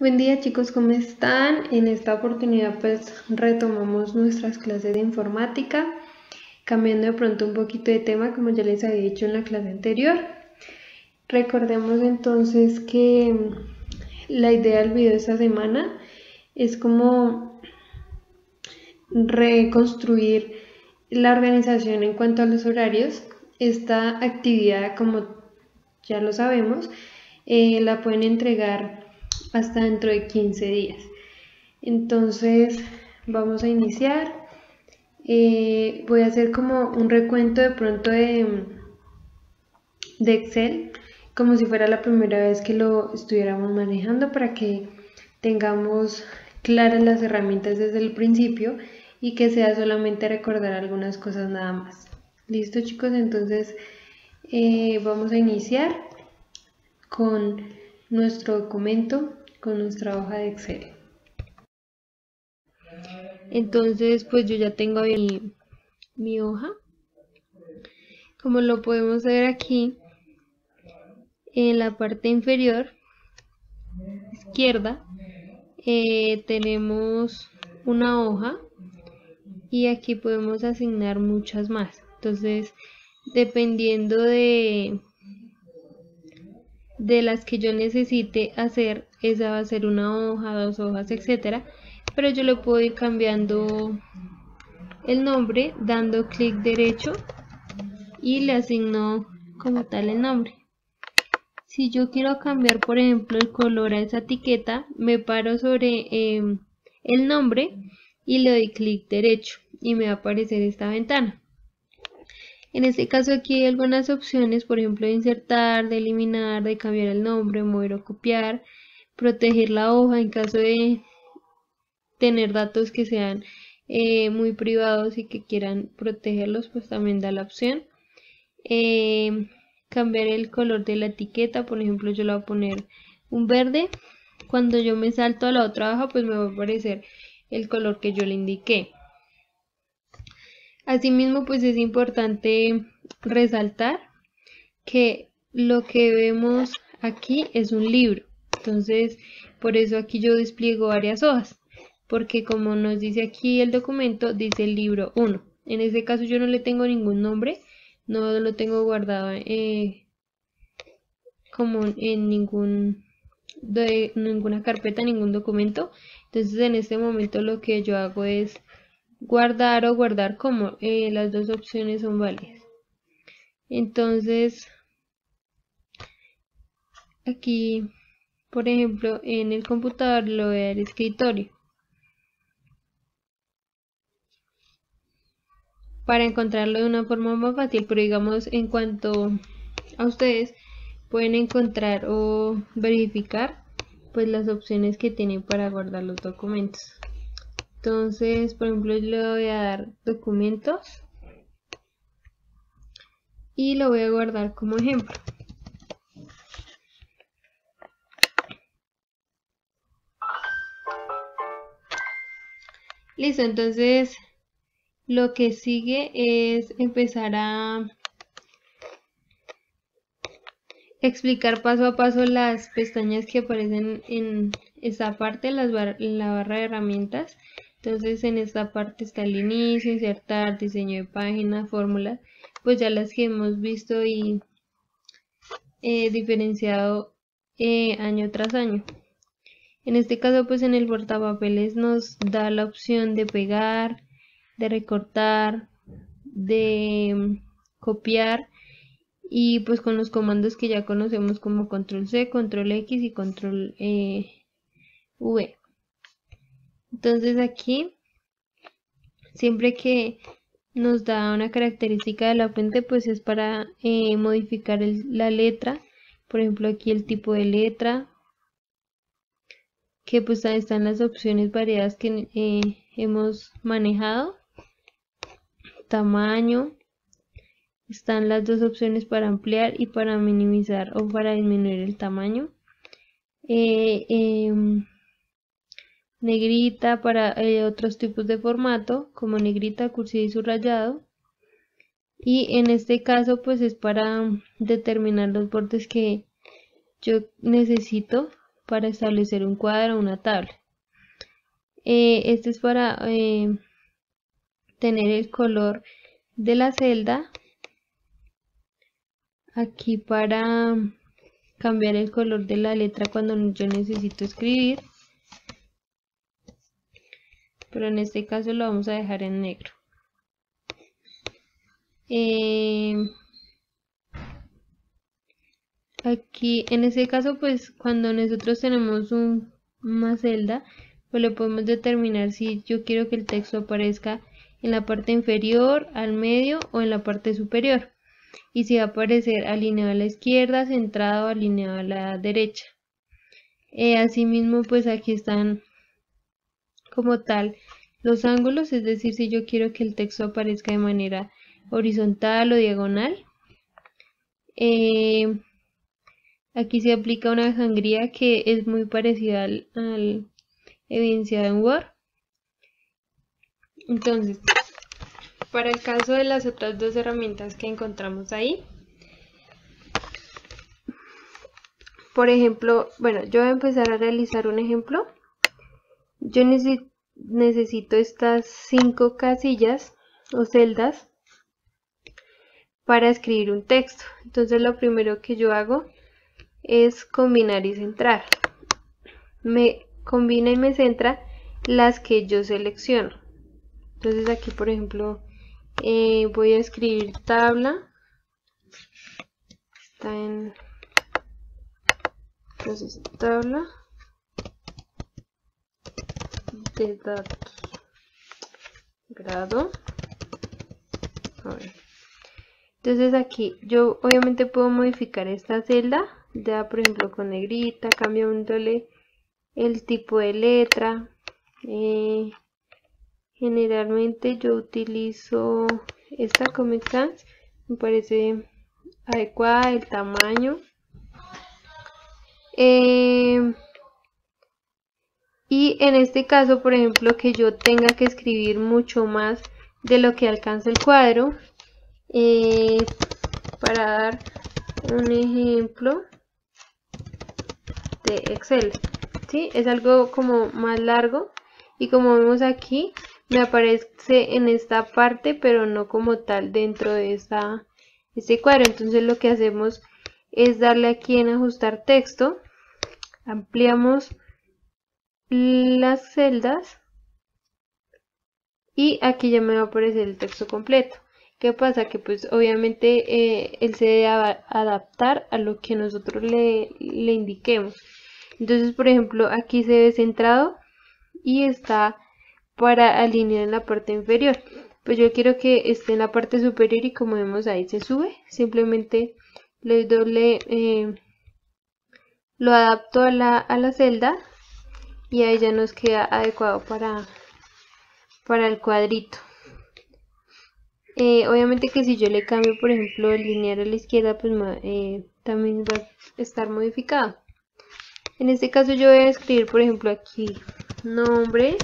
Buen día chicos, ¿cómo están? En esta oportunidad pues retomamos nuestras clases de informática, cambiando de pronto un poquito de tema como ya les había dicho en la clase anterior. Recordemos entonces que la idea del video de esta semana es como reconstruir la organización en cuanto a los horarios. Esta actividad, como ya lo sabemos, la pueden entregar hasta dentro de 15 días. Entonces vamos a iniciar. Voy a hacer como un recuento de pronto de Excel, como si fuera la primera vez que lo estuviéramos manejando, para que tengamos claras las herramientas desde el principio y que sea solamente recordar algunas cosas nada más. Listo chicos, entonces vamos a iniciar con nuestro documento, con nuestra hoja de Excel. Entonces pues yo ya tengo mi hoja. Como lo podemos ver aquí en la parte inferior izquierda, tenemos una hoja y aquí podemos asignar muchas más. Entonces dependiendo de las que yo necesite hacer, esa va a ser una hoja, 2 hojas, etcétera, pero yo le puedo ir cambiando el nombre dando clic derecho y le asigno como tal el nombre. Si yo quiero cambiar, por ejemplo, el color a esa etiqueta, me paro sobre el nombre y le doy clic derecho y me va a aparecer esta ventana. En este caso aquí hay algunas opciones, por ejemplo, de insertar, de eliminar, de cambiar el nombre, mover o copiar, proteger la hoja en caso de tener datos que sean muy privados y que quieran protegerlos, pues también da la opción. Cambiar el color de la etiqueta, por ejemplo yo le voy a poner un verde. Cuando yo me salto a la otra hoja, pues me va a aparecer el color que yo le indiqué. Asimismo, pues es importante resaltar que lo que vemos aquí es un libro. Entonces, por eso aquí yo despliego varias hojas, porque como nos dice aquí el documento, dice el libro 1. En este caso yo no le tengo ningún nombre, no lo tengo guardado como en ninguna carpeta, ningún documento. Entonces en este momento lo que yo hago es guardar o guardar como, las dos opciones son válidas. Entonces aquí, por ejemplo, en el computador lo voy a dar escritorio para encontrarlo de una forma más fácil, pero digamos en cuanto a ustedes pueden encontrar o verificar pues las opciones que tienen para guardar los documentos. Entonces, por ejemplo, yo le voy a dar documentos y lo voy a guardar como ejemplo. Listo, entonces lo que sigue es empezar a explicar paso a paso las pestañas que aparecen en esta parte, en la barra de herramientas. Entonces en esta parte está el inicio, insertar, diseño de página, fórmula, pues ya las que hemos visto y diferenciado año tras año. En este caso pues en el portapapeles nos da la opción de pegar, de recortar, de copiar, y pues con los comandos que ya conocemos como control C, control X y control V. Entonces aquí siempre que nos da una característica de la fuente, pues es para modificar la letra. Por ejemplo aquí el tipo de letra, que pues ahí están las opciones variadas que hemos manejado. Tamaño, están las dos opciones para ampliar y para minimizar o para disminuir el tamaño. Negrita para otros tipos de formato como negrita, cursiva y subrayado. Y en este caso pues es para determinar los bordes que yo necesito para establecer un cuadro o una tabla. Este es para tener el color de la celda. Aquí para cambiar el color de la letra cuando yo necesito escribir. Pero en este caso lo vamos a dejar en negro. Aquí en este caso, pues cuando nosotros tenemos una celda, pues le podemos determinar si yo quiero que el texto aparezca en la parte inferior, al medio o en la parte superior, y si va a aparecer alineado a la izquierda, centrado, alineado a la derecha. Asimismo, pues aquí están como tal los ángulos, es decir, si yo quiero que el texto aparezca de manera horizontal o diagonal. Aquí se aplica una sangría que es muy parecida al evidenciado en Word. Entonces, para el caso de las otras dos herramientas que encontramos ahí, por ejemplo, bueno, yo voy a empezar a realizar un ejemplo. Yo necesito estas 5 casillas o celdas para escribir un texto. Entonces lo primero que yo hago es combinar y centrar. Me combina y me centra las que yo selecciono. Entonces aquí, por ejemplo, voy a escribir tabla. Está en... Entonces, tabla de datos. Grado. A ver. Entonces aquí yo obviamente puedo modificar esta celda. Ya, por ejemplo, con negrita, cambiándole el tipo de letra. Generalmente yo utilizo esta Comic Sans, me parece adecuada, el tamaño. Y en este caso, por ejemplo, que yo tenga que escribir mucho más de lo que alcanza el cuadro, para dar un ejemplo de Excel, ¿sí? Es algo como más largo y como vemos aquí me aparece en esta parte, pero no como tal dentro de este cuadro. Entonces lo que hacemos es darle aquí en ajustar texto, ampliamos las celdas y aquí ya me va a aparecer el texto completo. ¿Qué pasa? Que pues obviamente él se debe adaptar a lo que nosotros le indiquemos. Entonces, por ejemplo, aquí se ve centrado y está para alinear en la parte inferior. Pues yo quiero que esté en la parte superior y como vemos ahí se sube. Simplemente le doy doble, lo adapto a la celda y ahí ya nos queda adecuado para el cuadrito. Obviamente que si yo le cambio, por ejemplo, el lineal a la izquierda, pues también va a estar modificado. En este caso yo voy a escribir, por ejemplo, aquí nombre.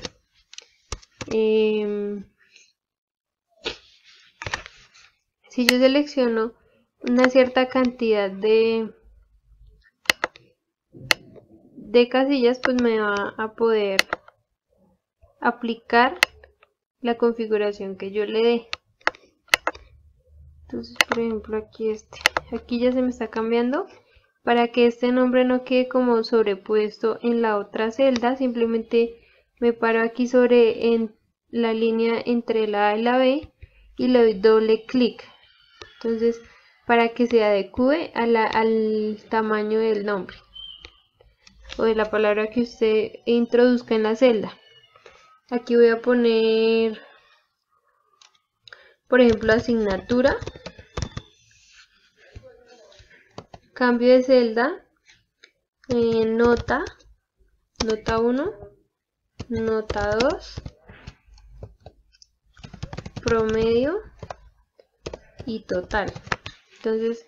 Si yo selecciono una cierta cantidad de casillas, pues me va a poder aplicar la configuración que yo le dé. Entonces, por ejemplo, aquí ya se me está cambiando. Para que este nombre no quede como sobrepuesto en la otra celda, simplemente me paro aquí en la línea entre la A y la B y le doy doble clic. Entonces, para que se adecue al tamaño del nombre o de la palabra que usted introduzca en la celda. Aquí voy a poner, por ejemplo, asignatura, cambio de celda, nota 1, nota 2, promedio y total. Entonces,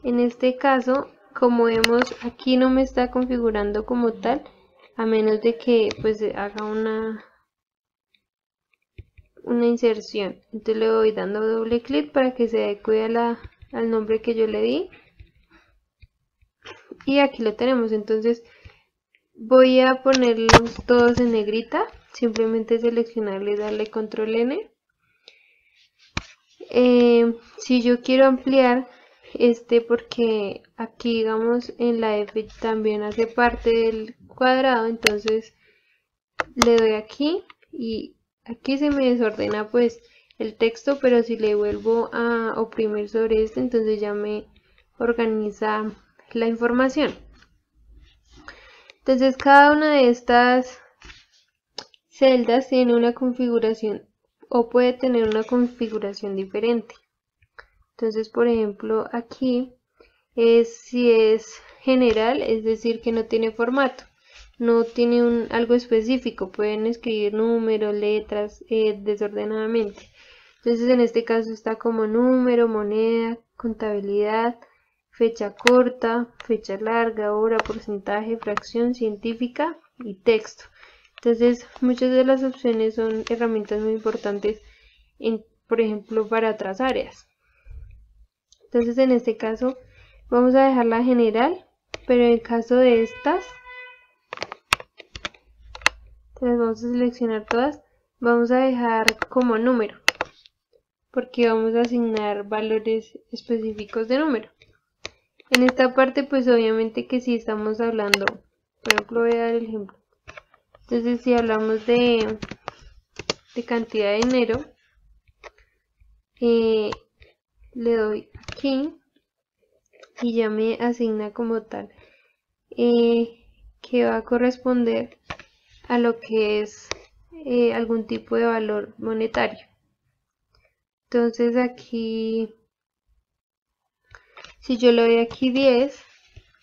en este caso, como vemos, aquí no me está configurando como tal, a menos de que pues haga una inserción. Entonces le voy dando doble clic para que se adecue al nombre que yo le di. Y aquí lo tenemos. Entonces Voy a ponerlos todos en negrita, simplemente seleccionarle y darle control N. Si yo quiero ampliar porque aquí digamos en la F también hace parte del cuadrado, entonces le doy aquí y aquí se me desordena pues el texto, pero si le vuelvo a oprimir sobre entonces ya me organiza la información. Entonces cada una de estas celdas tiene una configuración o puede tener una configuración diferente. Entonces, por ejemplo, aquí si es general, es decir, que no tiene formato, no tiene algo específico, pueden escribir números, letras desordenadamente. Entonces, en este caso está como número, moneda, contabilidad, fecha corta, fecha larga, hora, porcentaje, fracción, científica y texto. Entonces, muchas de las opciones son herramientas muy importantes, por ejemplo, para otras áreas. Entonces, en este caso, vamos a dejarla general, pero en el caso de estas, entonces vamos a seleccionar todas, vamos a dejar como número, porque vamos a asignar valores específicos de número. En esta parte, pues obviamente que si estamos hablando, por ejemplo, voy a dar el ejemplo. Entonces, si hablamos de cantidad de dinero, le doy aquí y ya me asigna como tal que va a corresponder a lo que es algún tipo de valor monetario. Entonces aquí, si yo le doy aquí 10,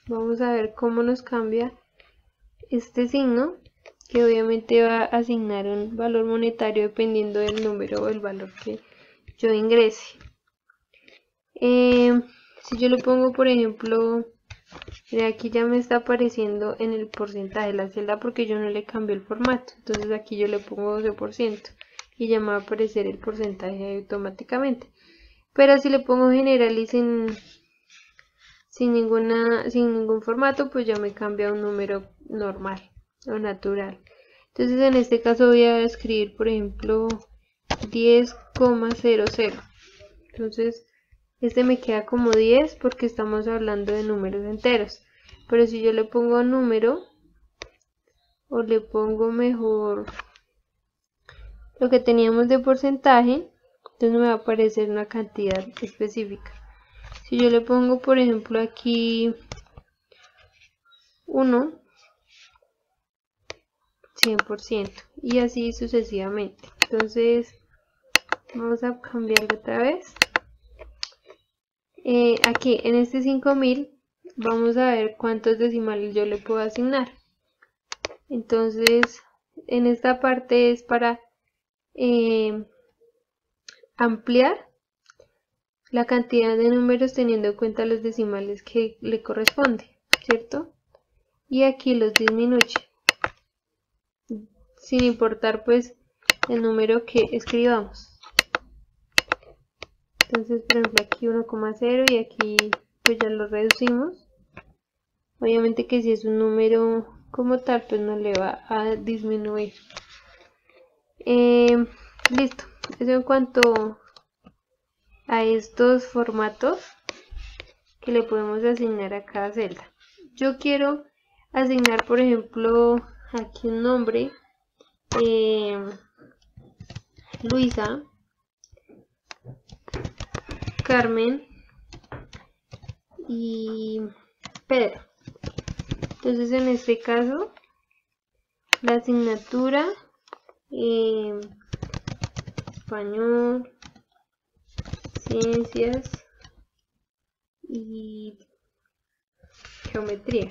vamos a ver cómo nos cambia este signo, que obviamente va a asignar un valor monetario dependiendo del número o el valor que yo ingrese. Si yo le pongo, por ejemplo, aquí ya me está apareciendo en el porcentaje la celda porque yo no le cambié el formato. Entonces aquí yo le pongo 12% y ya me va a aparecer el porcentaje automáticamente. Pero si le pongo general y sin ningún formato, pues ya me cambia a un número normal o natural. Entonces en este caso voy a escribir, por ejemplo, 10,00. Entonces este me queda como 10 porque estamos hablando de números enteros. Pero si yo le pongo número, o le pongo mejor lo que teníamos de porcentaje, entonces me va a aparecer una cantidad específica. Si yo le pongo, por ejemplo, aquí 1, 100%, y así sucesivamente. Entonces vamos a cambiarlo otra vez. Aquí en este 5000 vamos a ver cuántos decimales yo le puedo asignar. Entonces en esta parte es para ampliar la cantidad de números teniendo en cuenta los decimales que le corresponde, ¿cierto? Y aquí los disminuye, sin importar pues el número que escribamos. Entonces, por ejemplo, aquí 1,0 y aquí pues ya lo reducimos. Obviamente que si es un número como tal, pues no le va a disminuir. Listo. Eso en cuanto a estos formatos que le podemos asignar a cada celda. Yo quiero asignar, por ejemplo, aquí un nombre, Luisa, Carmen y Pedro. Entonces en este caso la asignatura español, ciencias y geometría.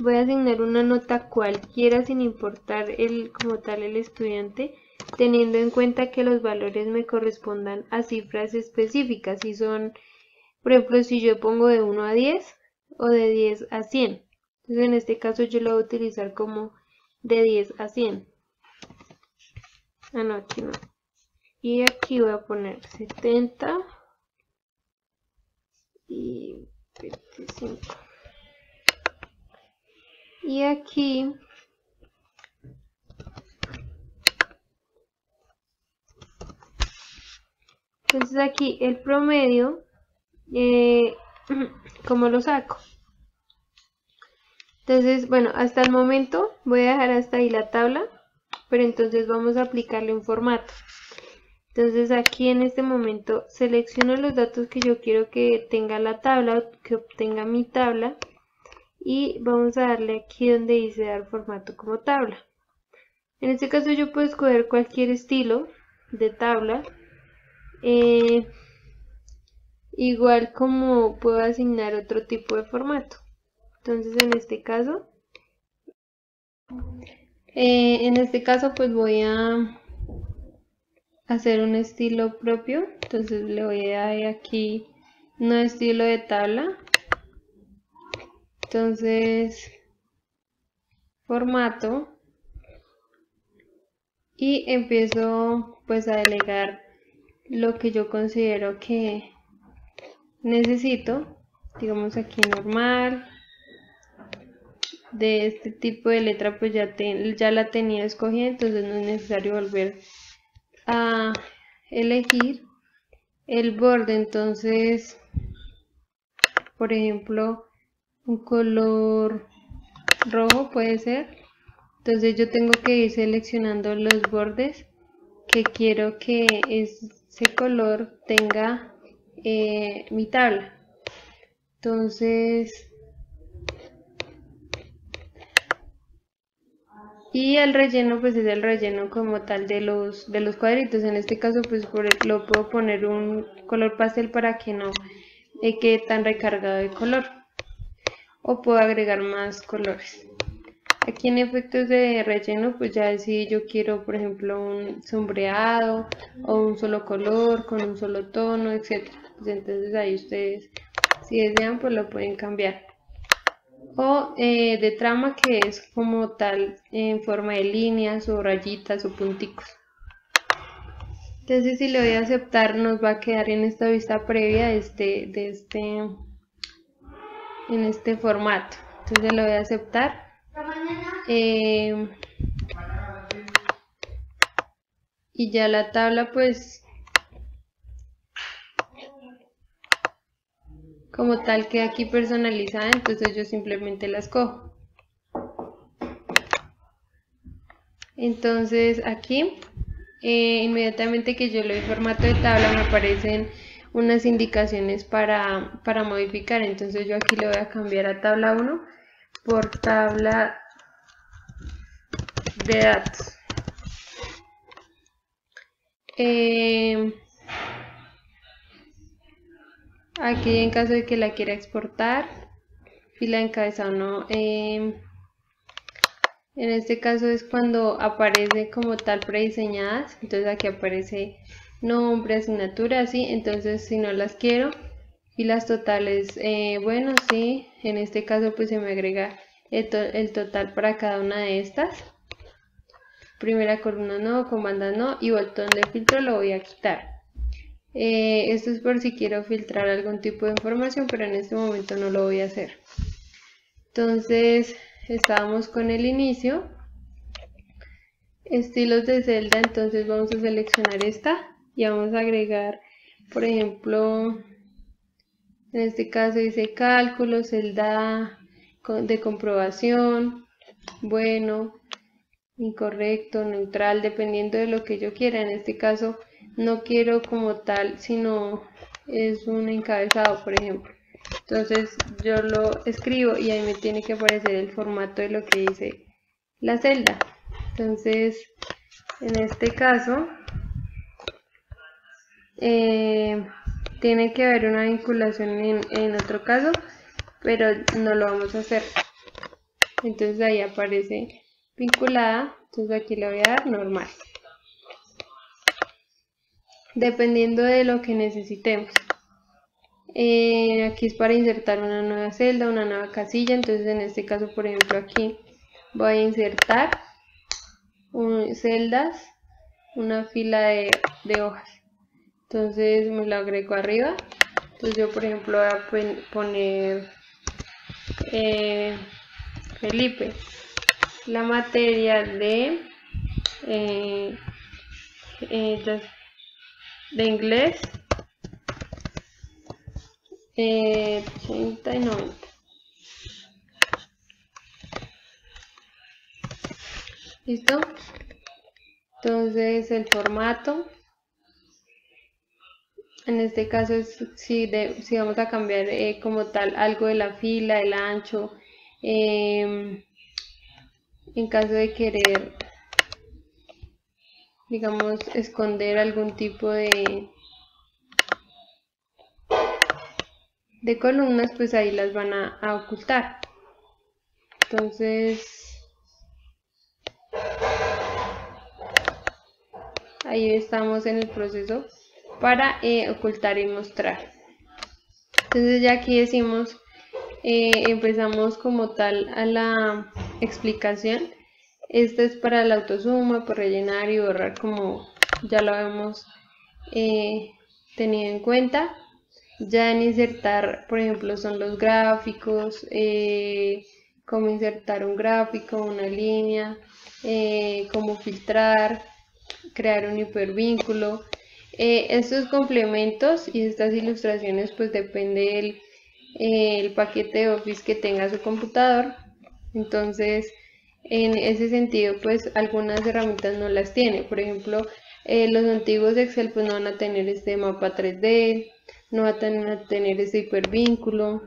Voy a asignar una nota cualquiera sin importar como tal el estudiante, teniendo en cuenta que los valores me correspondan a cifras específicas. Si son, por ejemplo, si yo pongo de 1 a 10 o de 10 a 100. Entonces en este caso yo lo voy a utilizar como de 10 a 100. Ah, no, aquí no. Y aquí voy a poner 70 y 25. Y aquí entonces aquí el promedio, ¿cómo lo saco? Entonces, bueno, hasta el momento voy a dejar hasta ahí la tabla, pero entonces vamos a aplicarle un formato. Entonces aquí en este momento selecciono los datos que yo quiero que tenga la tabla, que obtenga mi tabla, y vamos a darle aquí donde dice dar formato como tabla. En este caso yo puedo escoger cualquier estilo de tabla, igual como puedo asignar otro tipo de formato. Entonces en este caso pues voy a hacer un estilo propio. Entonces le voy a dar aquí no estilo de tabla. Entonces formato, y empiezo pues a delegar lo que yo considero que necesito. Digamos aquí normal. De este tipo de letra pues ya la tenía escogida, entonces no es necesario volver a elegir el borde. Entonces, por ejemplo, un color rojo puede ser. Entonces yo tengo que ir seleccionando los bordes que quiero que ese color tenga mi tabla. Entonces, y el relleno pues es el relleno como tal de los cuadritos. En este caso pues lo puedo poner un color pastel para que no quede tan recargado de color, o puedo agregar más colores. Aquí en efectos de relleno pues ya decidí, yo quiero por ejemplo un sombreado o un solo color con un solo tono, etc. Entonces ahí ustedes, si desean, pues lo pueden cambiar. O de trama, que es como tal en forma de líneas o rayitas o punticos. Entonces si le doy a aceptar, nos va a quedar en esta vista previa en este formato. Entonces le voy a aceptar. Y ya la tabla pues como tal queda aquí personalizada, entonces yo simplemente la escojo. Entonces aquí inmediatamente que yo le doy formato de tabla me aparecen unas indicaciones para modificar. Entonces yo aquí le voy a cambiar a tabla 1 por tabla de datos. Aquí en caso de que la quiera exportar, fila de encabezado no. En este caso es cuando aparece como tal prediseñadas. Entonces aquí aparece nombre, asignatura, así. Entonces si no las quiero, filas totales, bueno, sí. En este caso pues se me agrega el total para cada una de estas. Primera columna no, con bandas no, y botón de filtro lo voy a quitar. Esto es por si quiero filtrar algún tipo de información, pero en este momento no lo voy a hacer. Entonces estábamos con el inicio, estilos de celda. Entonces vamos a seleccionar esta y vamos a agregar, por ejemplo, en este caso dice cálculo, celda de comprobación, bueno, incorrecto, neutral, dependiendo de lo que yo quiera. En este caso no quiero como tal, sino es un encabezado, por ejemplo. Entonces yo lo escribo y ahí me tiene que aparecer el formato de lo que dice la celda. Entonces en este caso tiene que haber una vinculación en otro caso, pero no lo vamos a hacer. Entonces ahí aparece vinculada. Entonces aquí le voy a dar normal, dependiendo de lo que necesitemos. Aquí es para insertar una nueva celda, una nueva casilla. Entonces en este caso, por ejemplo, aquí voy a insertar celdas, una fila de hojas. Entonces me lo agrego arriba. Entonces yo por ejemplo voy a poner Felipe. La materia de inglés 80 y 90. ¿Listo? Entonces el formato, en este caso es si vamos a cambiar como tal algo de la fila, el ancho, en caso de querer, digamos, esconder algún tipo de columnas, pues ahí las van a ocultar. Entonces ahí estamos en el proceso para ocultar y mostrar. Entonces ya aquí decimos, empezamos como tal a la explicación. Esta es para la autosuma, por rellenar y borrar, como ya lo hemos tenido en cuenta. Ya en insertar, por ejemplo, son los gráficos, cómo insertar un gráfico, una línea, cómo filtrar, crear un hipervínculo. Estos complementos y estas ilustraciones pues depende el paquete de Office que tenga su computador. Entonces en ese sentido pues algunas herramientas no las tiene. Por ejemplo, los antiguos Excel pues no van a tener este mapa 3D, no van a tener este hipervínculo,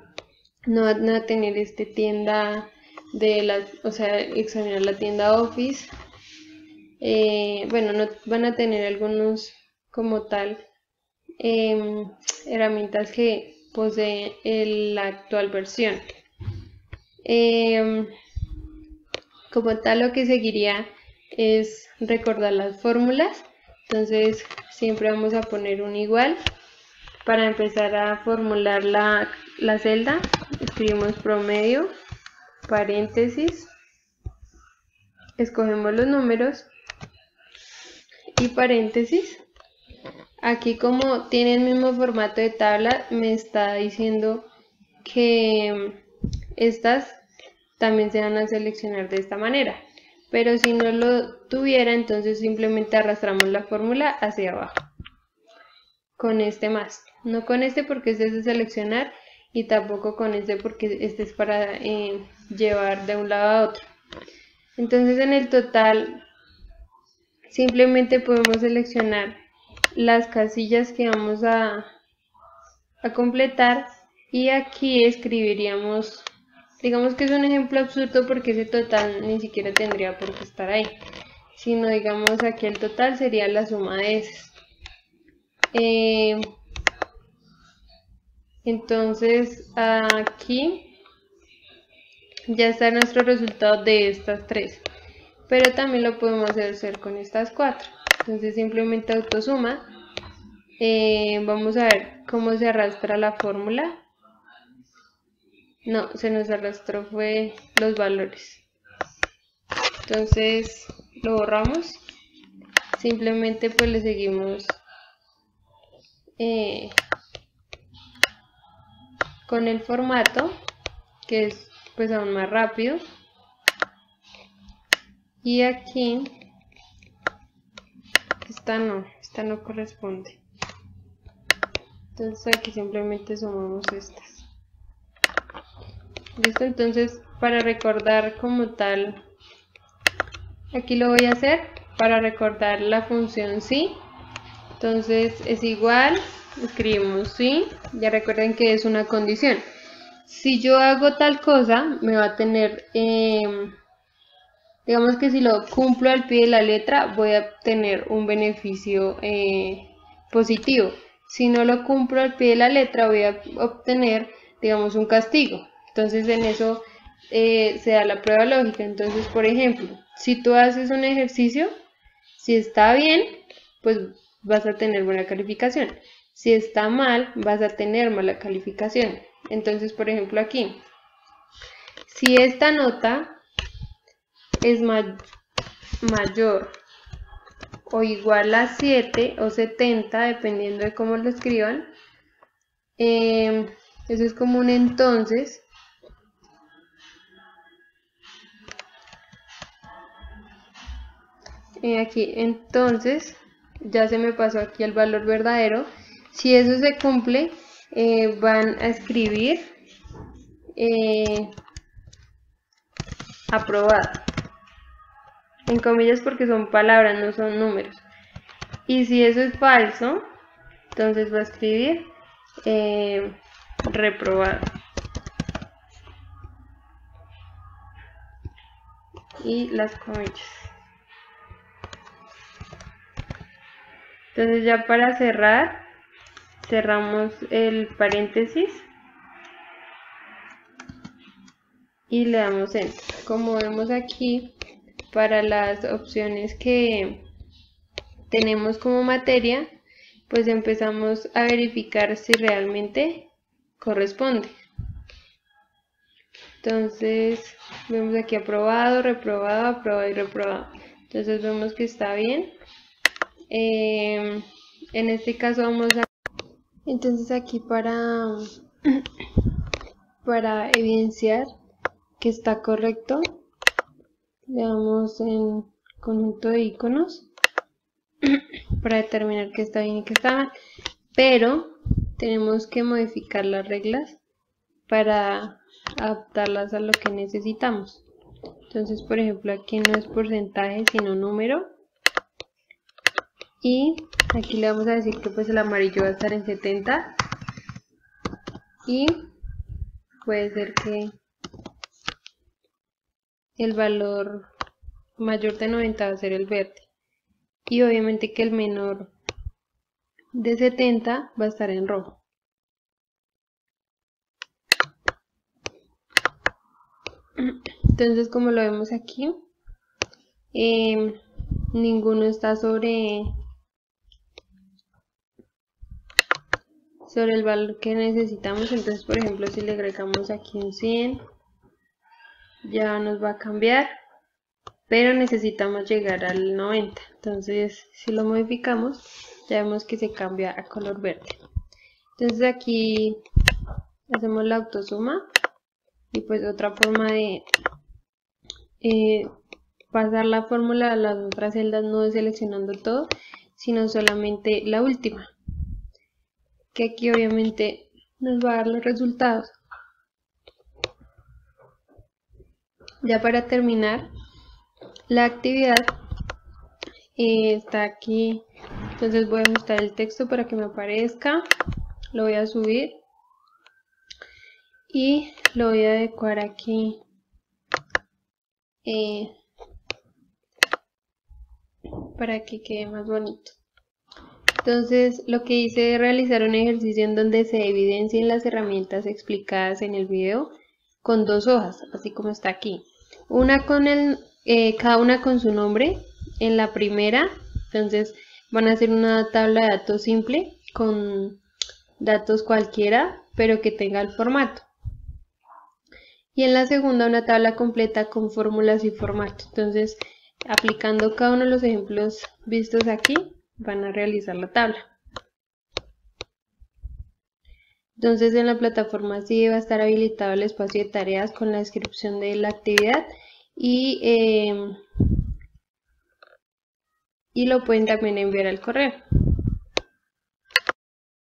no van a tener este tienda de examinar la tienda Office. Bueno, no van a tener algunos como tal herramientas que posee la actual versión. Como tal, lo que seguiría es recordar las fórmulas. Entonces siempre vamos a poner un igual. Para empezar a formular la celda, escribimos promedio, paréntesis, escogemos los números y paréntesis. Aquí, como tiene el mismo formato de tabla, me está diciendo que estas también se van a seleccionar de esta manera, pero si no lo tuviera, entonces simplemente arrastramos la fórmula hacia abajo con este más, no con este porque este es de seleccionar, y tampoco con este porque este es para llevar de un lado a otro. Entonces en el total simplemente podemos seleccionar las casillas que vamos a completar, y aquí escribiríamos, digamos que es un ejemplo absurdo porque ese total ni siquiera tendría por qué estar ahí, sino digamos aquí el total sería la suma de esas. Entonces aquí ya está nuestro resultado de estas tres, pero también lo podemos hacer con estas cuatro. Entonces simplemente autosuma. Vamos a ver cómo se arrastra la fórmula. No, se nos arrastró fue los valores. Entonces lo borramos. Simplemente pues le seguimos con el formato, que es pues aún más rápido. Y aquí esta no corresponde. Entonces aquí simplemente sumamos estas. Listo, entonces para recordar como tal, aquí lo voy a hacer para recordar la función sí. Entonces es igual, escribimos sí, ya recuerden que es una condición. Si yo hago tal cosa, me va a tener, digamos que si lo cumplo al pie de la letra, voy a tener un beneficio positivo. Si no lo cumplo al pie de la letra, voy a obtener, digamos, un castigo. Entonces en eso se da la prueba lógica. Entonces, por ejemplo, si tú haces un ejercicio, si está bien, pues vas a tener buena calificación. Si está mal, vas a tener mala calificación. Entonces, por ejemplo, aquí, si esta nota es mayor o igual a 7 o 70, dependiendo de cómo lo escriban, eso es como un entonces. aquí. Entonces ya se me pasó aquí el valor verdadero. Si eso se cumple, van a escribir aprobado en comillas porque son palabras, no son números. Y si eso es falso, entonces va a escribir reprobado y las comillas. Entonces ya para cerrar, cerramos el paréntesis y le damos enter. Como vemos aquí, para las opciones que tenemos como materia, pues empezamos a verificar si realmente corresponde. Entonces vemos aquí aprobado, reprobado, aprobado y reprobado. Entonces vemos que está bien. En este caso vamos a... Entonces aquí para evidenciar que está correcto, le damos en conjunto de iconos para determinar que está bien y que está mal, pero tenemos que modificar las reglas para adaptarlas a lo que necesitamos. Entonces, por ejemplo, aquí no es porcentaje sino número, y aquí le vamos a decir que pues el amarillo va a estar en 70 y puede ser que el valor mayor de 90 va a ser el verde, y obviamente que el menor de 70 va a estar en rojo. Entonces, como lo vemos aquí, ninguno está sobre el valor que necesitamos. Entonces, por ejemplo, si le agregamos aquí un 100, ya nos va a cambiar, pero necesitamos llegar al 90. Entonces, si lo modificamos, ya vemos que se cambia a color verde. Entonces aquí hacemos la autosuma, y pues otra forma de pasar la fórmula a las otras celdas no es seleccionando todo, sino solamente la última, que aquí obviamente nos va a dar los resultados. Ya para terminar, la actividad está aquí. Entonces voy a ajustar el texto para que me aparezca, lo voy a subir y lo voy a adecuar aquí para que quede más bonito. Entonces lo que hice es realizar un ejercicio en donde se evidencien las herramientas explicadas en el video con dos hojas, así como está aquí. Una con cada una con su nombre. En la primera, entonces van a hacer una tabla de datos simple con datos cualquiera, pero que tenga el formato. Y en la segunda, una tabla completa con fórmulas y formato. Entonces, aplicando cada uno de los ejemplos vistos aquí, van a realizar la tabla. Entonces, en la plataforma sí va a estar habilitado el espacio de tareas con la descripción de la actividad, y lo pueden también enviar al correo.